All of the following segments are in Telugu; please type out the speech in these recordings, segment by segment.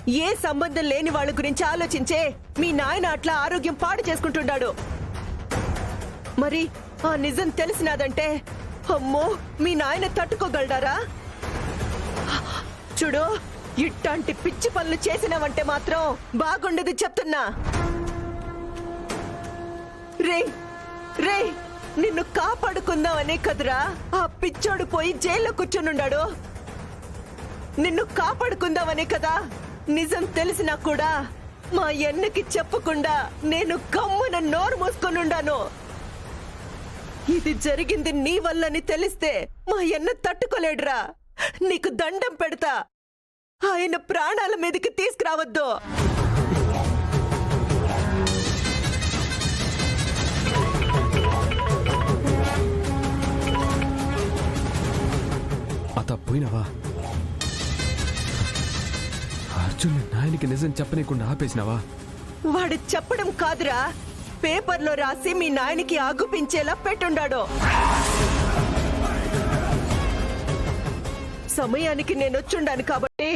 ఏ సంబంధం లేని వాళ్ళ గురించి ఆలోచించే మీ నాయన అట్లా ఆరోగ్యం పాడు చేసుకుంటున్నాడు. మరి ఆ నిజం తెలిసినాదంటే అమ్మో మీ నాయన తట్టుకోగలడారా? చూడు, ఇట్లాంటి పిచ్చి పనులు చేసినావంటే మాత్రం బాగుండదు చెప్తున్నా. రే రే నిన్ను కాపాడుకుందామనే కదురా ఆ పిచ్చోడు పోయి జైల్లో కూర్చునుండాడు. నిన్ను కాపాడుకుందామనే కదా నిజం తెలిసినా కూడా మా ఎన్నకి చెప్పకుండా నేను గమ్మున నోరు మూసుకొనుండాను. ఇది జరిగింది నీ వల్లని తెలిస్తే మా ఎన్న తట్టుకోలేడురా. నీకు దండం పెడతా, ఆయన ప్రాణాల మీదకి తీసుకురావద్దు. అత పోయినావా? అర్జున్ నాయనకి నిజం చెప్పనీకుండా ఆపేసినావా? వాడు చెప్పడం కాదురా, పేపర్లో రాసి మీ నాయనకి ఆగుపించేలా పెట్టుండాడు. సమయానికి నేనొచ్చుండాను కాబట్టి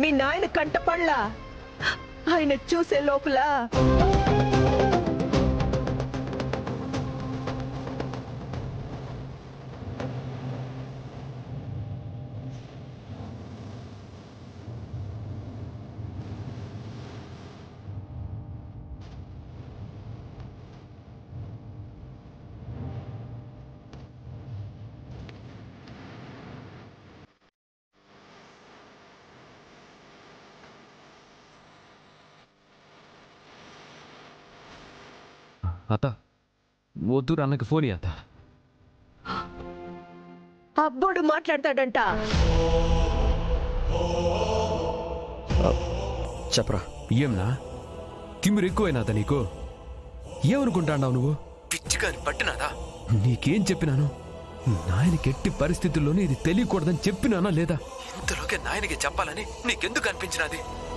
మీ నాయన కంటపడలా. ఆయన చూసే లోపల అత వద్దు అన్నకి ఫోన్ అత. అబ్బోడు మాట్లాడతాడంట. చెప్పరా. ఏమన్నా తిమ్మిరు ఎక్కువైనాదా నీకు? ఏమనుకుంటాండావు నువ్వు? పిచ్చిగాని పట్టినాదా? నీకేం చెప్పినాను? నాయనకి ఎట్టి పరిస్థితుల్లోనే ఇది తెలియకూడదని చెప్పినానా లేదా? ఇంతలోకే నాయనకి చెప్పాలని నీకెందుకు అనిపించినది?